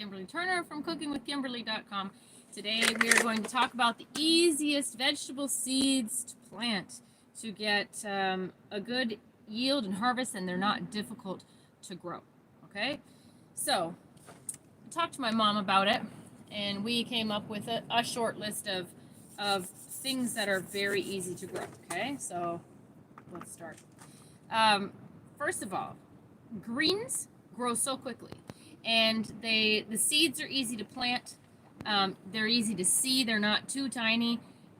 Kimberly Turner from cookingwithkimberly.com. Today we are going to talk about the easiest vegetable seeds to plant to get a good yield and harvest, and they're not difficult to grow. Okay, so I talked to my mom about it, and we came up with a short list of things that are very easy to grow. Okay, so let's start. First of all, greens grow so quickly, and the seeds are easy to plant. They're easy to see. They're not too tiny,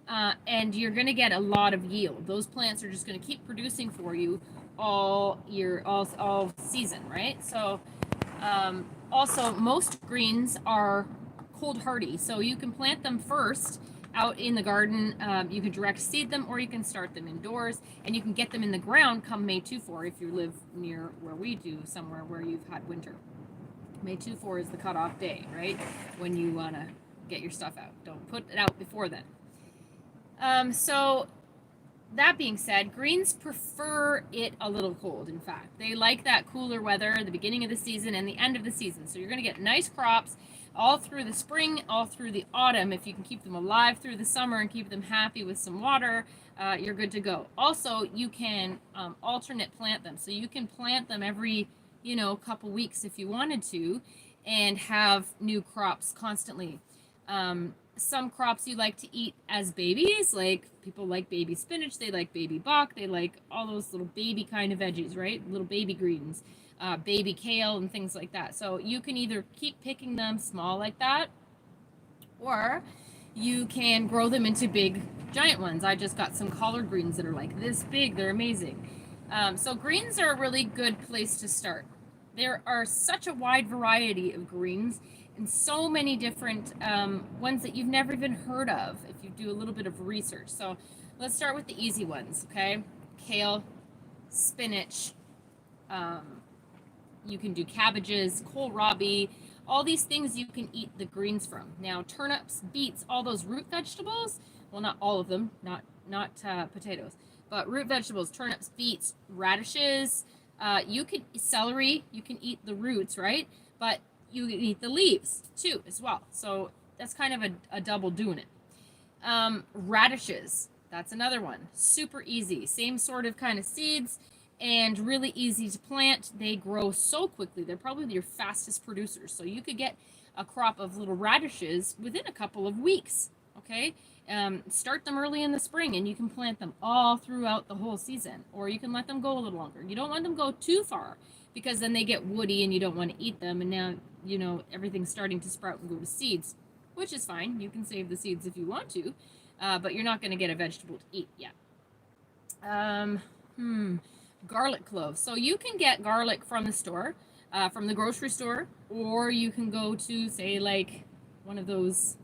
and you're going to get a lot of yield. Those plants are just going to keep producing for you all year, all season, right? So also, most greens are cold hardy, so you can plant them first out in the garden. You can direct seed them, or you can start them indoors, and you can get them in the ground come May 2-4 if you live near where we do, somewhere where you've had winter. May 2-4 is the cutoff day, right? When you want to get your stuff out. Don't put it out before then. So that being said, greens prefer it a little cold. In fact, they like that cooler weather, the beginning of the season and the end of the season. So you're going to get nice crops all through the spring, all through the autumn. If you can keep them alive through the summer and keep them happy with some water, you're good to go. Also, you can alternate plant them. So you can plant them every, couple weeks if you wanted to, and have new crops constantly. Some crops you like to eat as babies, like people like baby spinach, they like baby bok, they like all those little baby kind of veggies, right? Little baby greens, baby kale and things like that. So you can either keep picking them small like that, or you can grow them into big giant ones. I just got some collard greens that are like this big. They're amazing. So greens are a really good place to start. There are such a wide variety of greens and so many different ones that you've never even heard of if you do a little bit of research. So let's start with the easy ones, okay? Kale, spinach, you can do cabbages, kohlrabi, all these things you can eat the greens from. Now, turnips, beets, all those root vegetables, well, not all of them, not potatoes, but root vegetables, turnips, beets, radishes, you can celery, you can eat the roots, right? But you can eat the leaves too as well. So that's kind of a double doing it. Radishes, that's another one. Super easy. Same sort of kind of seeds and really easy to plant. They grow so quickly. They're probably your fastest producers. So you could get a crop of little radishes within a couple of weeks. Okay. Start them early in the spring and you can plant them all throughout the whole season, or you can let them go a little longer. You don't want them to go too far because then they get woody and you don't want to eat them. And now, everything's starting to sprout and go to seeds, which is fine. You can save the seeds if you want to, but you're not going to get a vegetable to eat yet. Garlic cloves. So you can get garlic from the store, from the grocery store, or you can go to, say, like one of those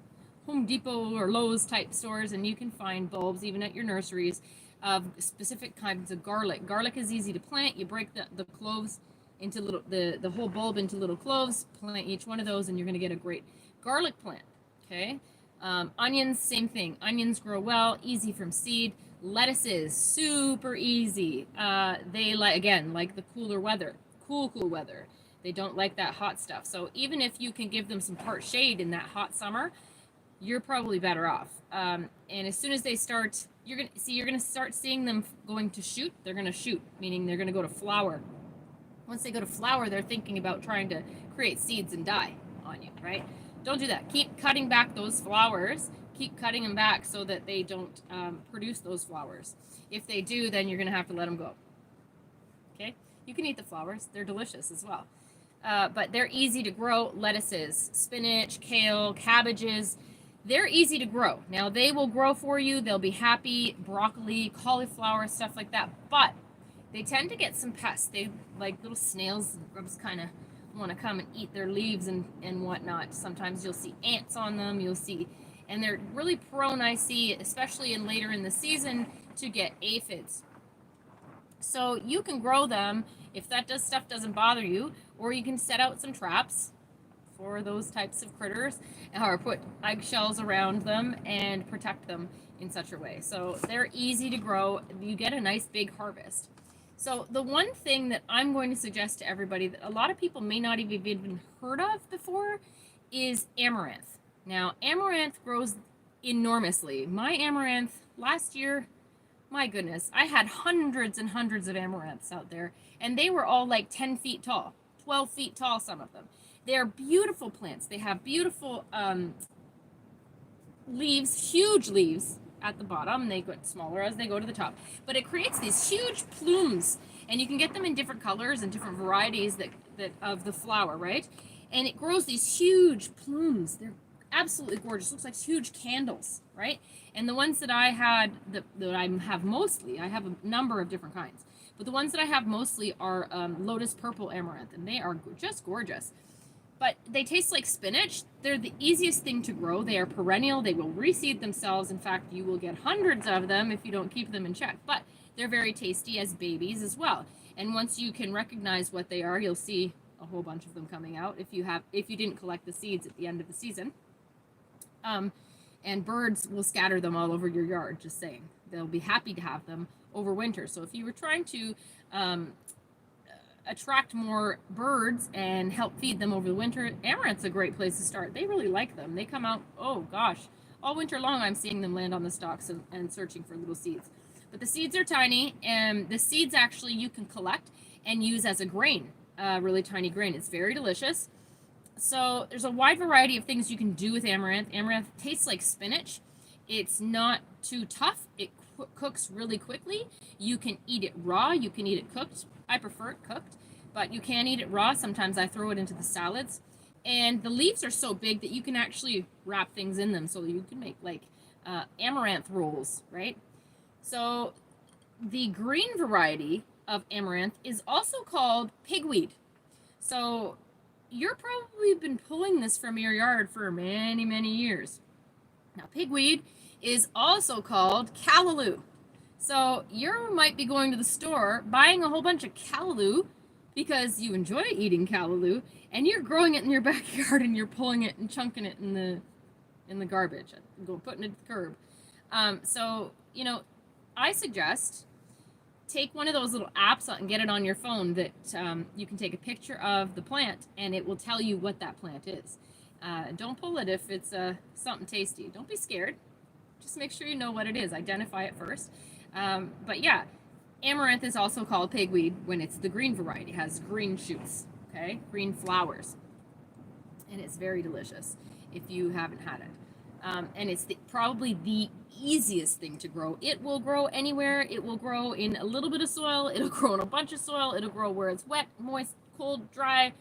Home Depot or Lowe's type stores, and you can find bulbs even at your nurseries of specific kinds of garlic. Garlic is easy to plant. You break the cloves into little, the whole bulb into little cloves, plant each one of those, and you're going to get a great garlic plant. Okay. Onions, same thing. Onions grow well, easy from seed. Lettuces, super easy. They like the cooler weather, cool weather. They don't like that hot stuff. So even if you can give them some part shade in that hot summer, you're probably better off. And as soon as they start, you're gonna start seeing them going to shoot. They're gonna shoot, meaning they're gonna go to flower. Once they go to flower, they're thinking about trying to create seeds and die on you, right? Don't do that. Keep cutting back those flowers. Keep cutting them back so that they don't produce those flowers. If they do, then you're gonna have to let them go. Okay? You can eat the flowers. They're delicious as well. But they're easy to grow. Lettuces, spinach, kale, cabbages, they're easy to grow. Now, they will grow for you. They'll be happy. Broccoli, cauliflower, stuff like that. But they tend to get some pests. They, like little snails and grubs, kind of want to come and eat their leaves and whatnot. Sometimes you'll see ants on them. And they're really prone, I see, especially later in the season, to get aphids. So you can grow them if that stuff doesn't bother you, or you can set out some traps for those types of critters, or put eggshells around them and protect them in such a way. So they're easy to grow. You get a nice big harvest. So the one thing that I'm going to suggest to everybody that a lot of people may not have even heard of before is amaranth. Now, amaranth grows enormously. My amaranth last year, my goodness, I had hundreds and hundreds of amaranths out there, and they were all like 10 feet tall, 12 feet tall, some of them. They're beautiful plants. They have beautiful leaves, huge leaves at the bottom. They get smaller as they go to the top, but it creates these huge plumes, and you can get them in different colors and different varieties that of the flower, right? And it grows these huge plumes. They're absolutely gorgeous. Looks like huge candles, right? And the ones that I had, that I have mostly, I have a number of different kinds, but the ones that I have mostly are Lotus purple amaranth, and they are just gorgeous. But they taste like spinach. They're the easiest thing to grow. They are perennial. They will reseed themselves. In fact, you will get hundreds of them if you don't keep them in check. But they're very tasty as babies as well. And once you can recognize what they are, you'll see a whole bunch of them coming out if you didn't collect the seeds at the end of the season. And birds will scatter them all over your yard, just saying. They'll be happy to have them over winter. So if you were trying to attract more birds and help feed them over the winter, amaranth's a great place to start. They really like them. They come out, oh gosh, all winter long I'm seeing them land on the stalks and searching for little seeds. But the seeds are tiny, and the seeds actually you can collect and use as a grain, really tiny grain. It's very delicious. So there's a wide variety of things you can do with amaranth. Amaranth tastes like spinach. It's not too tough. It cooks really quickly. You can eat it raw. You can eat it cooked. I prefer it cooked, but you can eat it raw. Sometimes I throw it into the salads. And the leaves are so big that you can actually wrap things in them, so you can make like amaranth rolls, right? So the green variety of amaranth is also called pigweed. So you're probably been pulling this from your yard for many, many years. Now, pigweed is also called callaloo. So you might be going to the store, buying a whole bunch of callaloo because you enjoy eating callaloo, and you're growing it in your backyard, and you're pulling it and chunking it in the garbage, putting it at the curb. So, you know, I suggest take one of those little apps and get it on your phone that you can take a picture of the plant, and it will tell you what that plant is. Don't pull it if it's something tasty. Don't be scared. Just make sure you know what it is. Identify it first. But yeah, amaranth is also called pigweed when it's the green variety. It has green shoots, okay? Green flowers. And it's very delicious if you haven't had it. And it's probably the easiest thing to grow. It will grow anywhere. It will grow in a little bit of soil. It'll grow in a bunch of soil. It'll grow where it's wet, moist, cold, dry,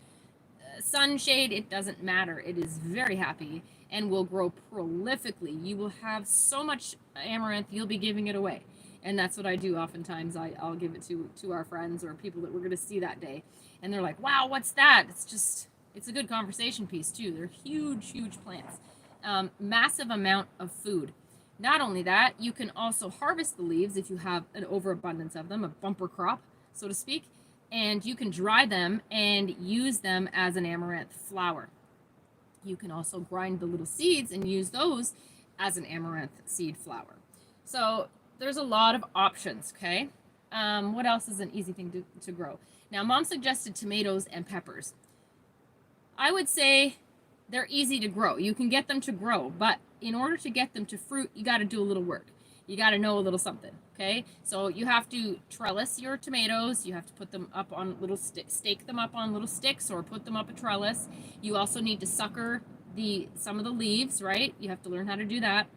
sunshade. It doesn't matter. It is very happy and will grow prolifically. You will have so much amaranth, you'll be giving it away. And that's what I do oftentimes. I'll give it to our friends or people that we're going to see that day. And they're like, wow, what's that? It's a good conversation piece too. They're huge, huge plants. Massive amount of food. Not only that, you can also harvest the leaves if you have an overabundance of them, a bumper crop, so to speak, and you can dry them and use them as an amaranth flour. You can also grind the little seeds and use those as an amaranth seed flour. So there's a lot of options, okay? What else is an easy thing to grow? Now, Mom suggested tomatoes and peppers. I would say they're easy to grow. You can get them to grow, but in order to get them to fruit, you got to do a little work. You got to know a little something, okay? So you have to trellis your tomatoes. You have to put them up on little stake them up on little sticks or put them up a trellis. You also need to sucker some of the leaves, right? You have to learn how to do that.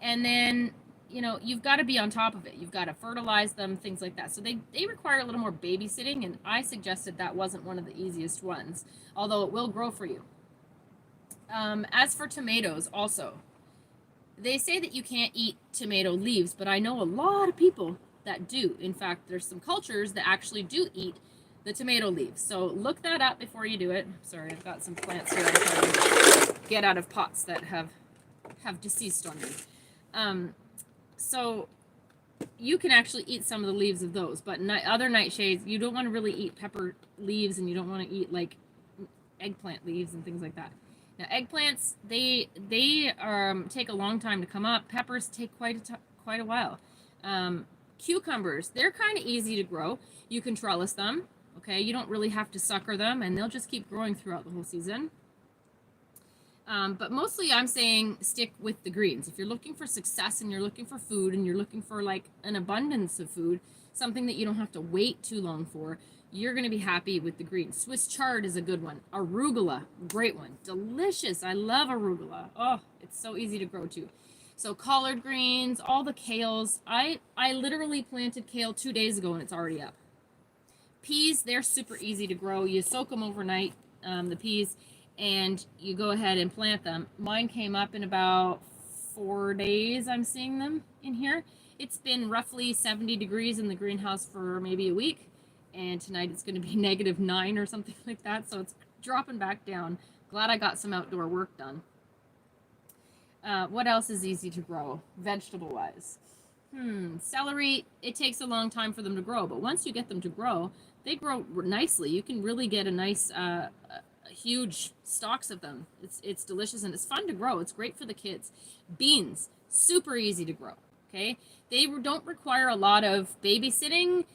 And then, you know, you've got to be on top of it. You've got to fertilize them, things like that. So they require a little more babysitting, and I suggested that wasn't one of the easiest ones, although it will grow for you. As for tomatoes, also, they say that you can't eat tomato leaves, but I know a lot of people that do. In fact, there's some cultures that actually do eat the tomato leaves. So look that up before you do it. Sorry, I've got some plants here I'm trying to get out of pots that have deceased on me. So you can actually eat some of the leaves of those, but other nightshades, you don't want to really eat pepper leaves, and you don't want to eat like eggplant leaves and things like that. Now, eggplants, they take a long time to come up. Peppers take quite a while. Cucumbers, they're kind of easy to grow. You can trellis them, okay? You don't really have to sucker them, and they'll just keep growing throughout the whole season. But mostly I'm saying stick with the greens. If you're looking for success and you're looking for food and you're looking for like an abundance of food, something that you don't have to wait too long for, you're going to be happy with the greens. Swiss chard is a good one. Arugula, great one. Delicious. I love arugula. Oh, it's so easy to grow too. So collard greens, all the kales. I literally planted kale 2 days ago and it's already up. Peas, they're super easy to grow. You soak them overnight, the peas, and you go ahead and plant them. Mine came up in about 4 days. I'm seeing them in here. It's been roughly 70 degrees in the greenhouse for maybe a week, and tonight it's going to be -9 or something like that, so it's dropping back down. Glad I got some outdoor work done. What else is easy to grow vegetable wise? Celery, it takes a long time for them to grow, but once you get them to grow, they grow nicely. You can really get a nice huge stalks of them. It's delicious and it's fun to grow. It's great for the kids. Beans, super easy to grow. Okay, they don't require a lot of babysitting.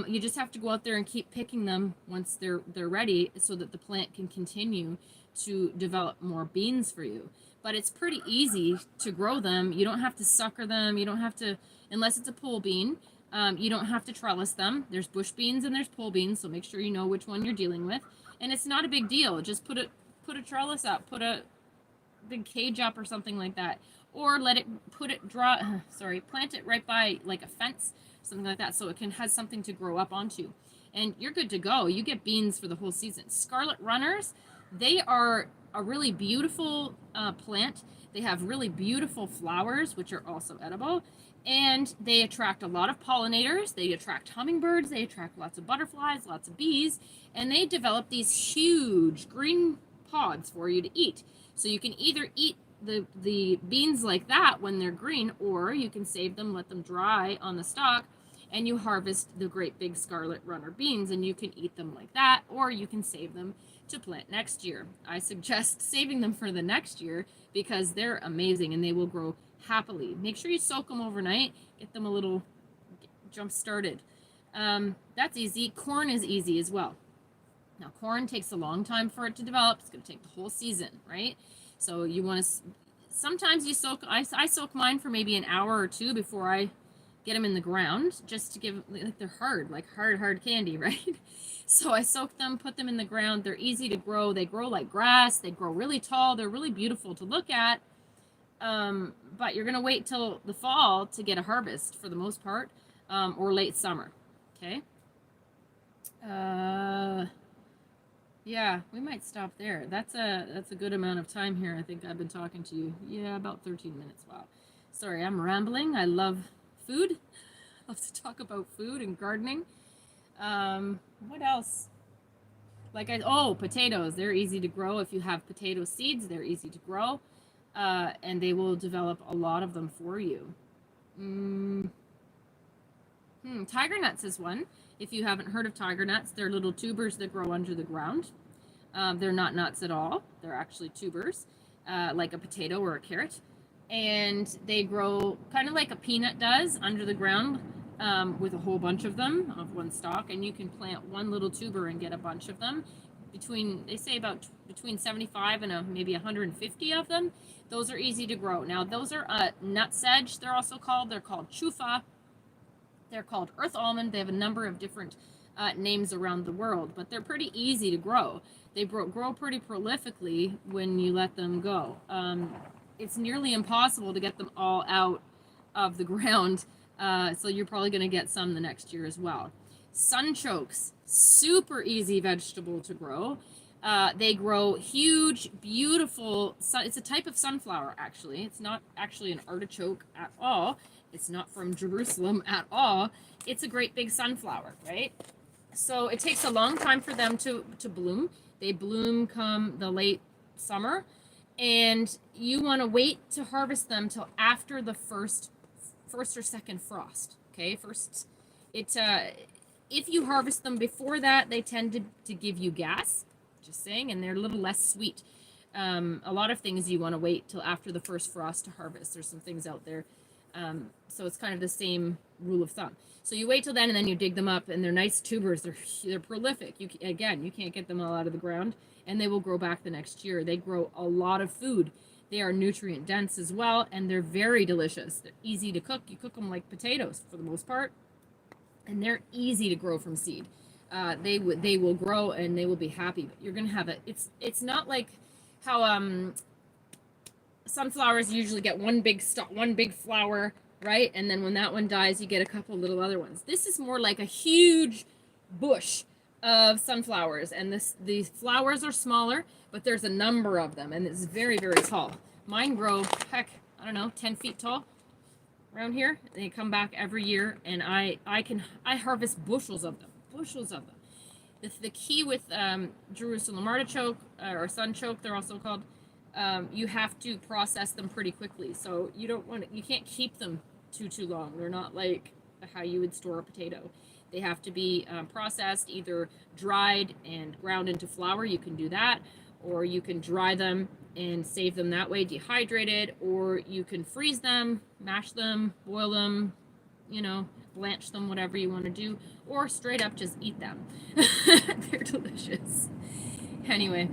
You just have to go out there and keep picking them once they're ready, so that the plant can continue to develop more beans for you. But it's pretty easy to grow them. You don't have to sucker them. You don't have to, unless it's a pole bean. You don't have to trellis them. There's bush beans and there's pole beans, so make sure you know which one you're dealing with. And it's not a big deal. Just put a trellis up, put a big cage up or something like that, or plant it right by like a fence, something like that, so it has something to grow up onto, and you're good to go. You get beans for the whole season. Scarlet Runners, they are a really beautiful plant. They have really beautiful flowers, which are also edible, and they attract a lot of pollinators. They attract hummingbirds. They attract lots of butterflies, lots of bees, and they develop these huge green pods for you to eat. So you can either eat the beans like that when they're green, or you can save them, let them dry on the stalk, and you harvest the great big Scarlet Runner beans, and you can eat them like that, or you can save them to plant next year. I suggest saving them for the next year because they're amazing and they will grow happily. Make sure you soak them overnight, get them a little jump started. That's easy. Corn is easy as well. Now, corn takes a long time for it to develop. It's going to take the whole season, right? So you want to, sometimes you soak, I soak mine for maybe an hour or two before I get them in the ground, just to give, like they're hard, like hard candy, right? So I soak them, put them in the ground. They're easy to grow. They grow like grass. They grow really tall. They're really beautiful to look at. But you're going to wait till the fall to get a harvest for the most part, or late summer. Okay. Yeah, we might stop there. That's a good amount of time here. I think I've been talking to you. Yeah, about 13 minutes. Wow. Sorry, I'm rambling. I love food. I love to talk about food and gardening. What else? Potatoes. They're easy to grow. If you have potato seeds, they're easy to grow. And they will develop a lot of them for you. Tiger nuts is one. If you haven't heard of tiger nuts, they're little tubers that grow under the ground. They're not nuts at all. They're actually tubers, like a potato or a carrot. And they grow kind of like a peanut does under the ground, with a whole bunch of them of one stalk. And you can plant one little tuber and get a bunch of them. They say between 75 and maybe 150 of them. Those are easy to grow. Now, those are nutsedge, they're also called. They're called chufa. They're called earth almond. They have a number of different names around the world, but they're pretty easy to grow. They grow pretty prolifically when you let them go. It's nearly impossible to get them all out of the ground, so you're probably going to get some the next year as well. Sunchokes, super easy vegetable to grow. They grow huge, beautiful. It's a type of sunflower, actually. It's not actually an artichoke at all. It's not from Jerusalem at all. It's a great big sunflower, right? So it takes a long time for them to bloom. They bloom come the late summer, and you want to wait to harvest them till after the first or second frost. Okay, if you harvest them before that, they tend to give you gas. Just saying, and they're a little less sweet. A lot of things you want to wait till after the first frost to harvest. There's some things out there So it's kind of the same rule of thumb. So you wait till then, and then you dig them up, and they're nice tubers. They're prolific. You can't get them all out of the ground, and they will grow back the next year. They grow a lot of food. They are nutrient dense as well, and they're very delicious. They're easy to cook. You cook them like potatoes for the most part, and they're easy to grow from seed. They will grow, and they will be happy. But you're gonna have it. It's not like how sunflowers usually get one big flower, right? And then when that one dies, you get a couple little other ones. This is more like a huge bush of sunflowers, and the flowers are smaller, but there's a number of them, and it's very, very tall. Mine grow, heck, I don't know, 10 feet tall around here. They come back every year, and I harvest bushels of them. The key with Jerusalem artichoke or sunchoke, they're also called, you have to process them pretty quickly. So you can't keep them too long. They're not like how you would store a potato. They have to be processed, either dried and ground into flour. You can do that, or you can dry them and save them that way, dehydrated, or you can freeze them, mash them, boil them, blanch them, whatever you want to do, or straight up just eat them. They're delicious. Anyway,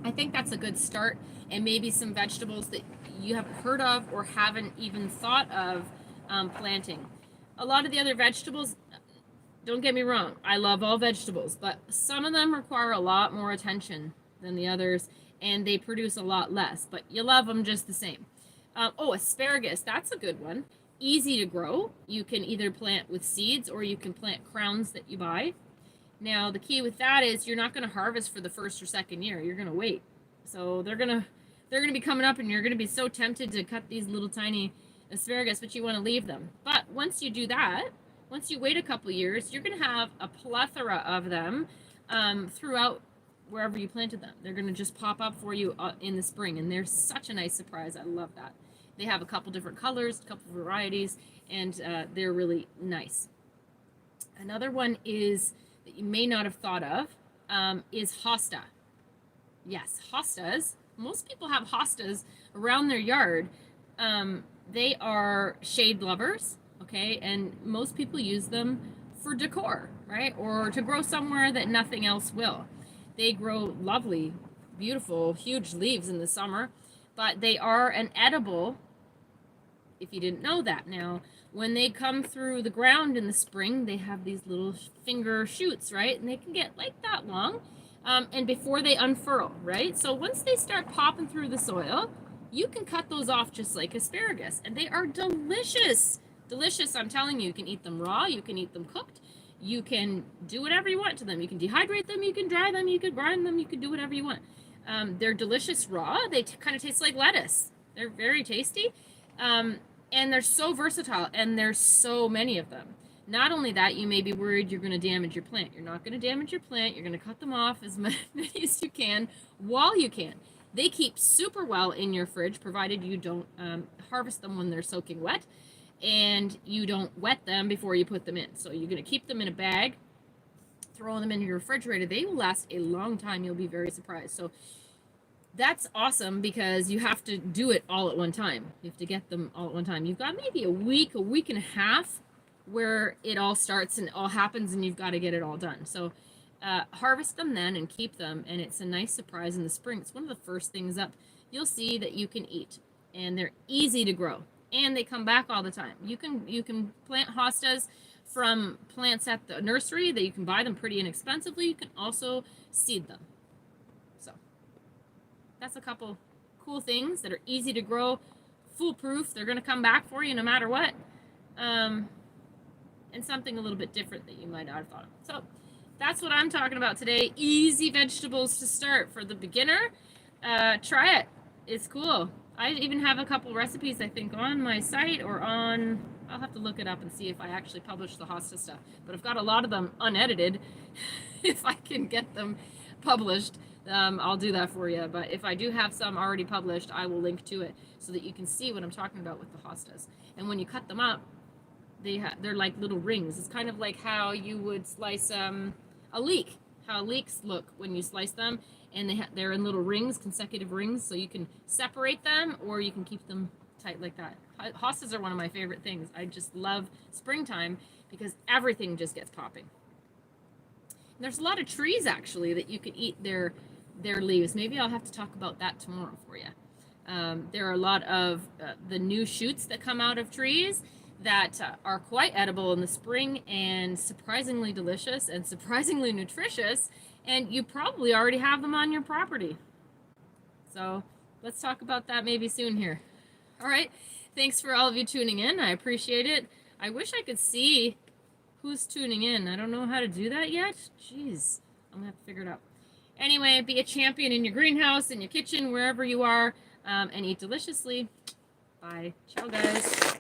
I think that's a good start, and maybe some vegetables that you haven't heard of or haven't even thought of planting. A lot of the other vegetables, don't get me wrong, I love all vegetables, but some of them require a lot more attention than the others, and they produce a lot less, but you love them just the same. Asparagus, that's a good one. Easy to grow. You can either plant with seeds, or you can plant crowns that you buy. Now, the key with that is you're not going to harvest for the first or second year. You're going to wait. So they're going to be coming up, and you're going to be so tempted to cut these little tiny asparagus, but you want to leave them. But once you do that, once you wait a couple years, you're going to have a plethora of them throughout wherever you planted them. They're going to just pop up for you in the spring, and they're such a nice surprise. I love that. They have a couple different colors, a couple varieties, and they're really nice. Another one is that you may not have thought of is hosta. Yes, hostas. Most people have hostas around their yard. They are shade lovers, okay? And most people use them for decor, right? Or to grow somewhere that nothing else will. They grow lovely, beautiful, huge leaves in the summer, but they are an edible, if you didn't know that. Now, when they come through the ground in the spring, they have these little finger shoots, right? And they can get like that long, and before they unfurl, right? So once they start popping through the soil, you can cut those off just like asparagus, and they are delicious. Delicious, I'm telling you. You can eat them raw, you can eat them cooked, you can do whatever you want to them. You can dehydrate them, you can dry them, you can grind them, you can do whatever you want. They're delicious raw. They kind of taste like lettuce. They're very tasty. And they're so versatile, and there's so many of them. Not only that, you may be worried you're going to damage your plant. You're not going to damage your plant. You're going to cut them off as many as you can while you can. They keep super well in your fridge, provided you don't harvest them when they're soaking wet, and you don't wet them before you put them in. So you're going to keep them in a bag, throw them in your refrigerator. They will last a long time. You'll be very surprised. So that's awesome, because you have to do it all at one time. You have to get them all at one time. You've got maybe a week and a half where it all starts and it all happens, and you've got to get it all done. So harvest them then and keep them, and it's a nice surprise in the spring. It's one of the first things up you'll see that you can eat, and they're easy to grow, and they come back all the time. You can plant hostas from plants at the nursery that you can buy them pretty inexpensively. You can also seed them. So that's a couple cool things that are easy to grow, foolproof. They're going to come back for you no matter what. And something a little bit different that you might not have thought of. So that's what I'm talking about today. Easy vegetables to start for the beginner. Try it. It's cool. I even have a couple recipes, I think, on my site or on... I'll have to look it up and see if I actually publish the Hosta stuff. But I've got a lot of them unedited. If I can get them published, I'll do that for you. But if I do have some already published, I will link to it so that you can see what I'm talking about with the hostas. And when you cut them up, they're like little rings. It's kind of like how you would slice a leek. How leeks look when you slice them, and they're in little rings, consecutive rings, so you can separate them or you can keep them tight like that. Hostas are one of my favorite things. I just love springtime because everything just gets popping. And there's a lot of trees actually that you can eat their leaves. Maybe I'll have to talk about that tomorrow for you. There are a lot of the new shoots that come out of trees that are quite edible in the spring and surprisingly delicious and surprisingly nutritious, and you probably already have them on your property. So let's talk about that maybe soon here. All right, thanks for all of you tuning in. I appreciate it. I wish I could see who's tuning in. I don't know how to do that yet. Jeez, I'm gonna have to figure it out. Anyway, be a champion in your greenhouse, in your kitchen, wherever you are, and eat deliciously. Bye. Ciao, guys.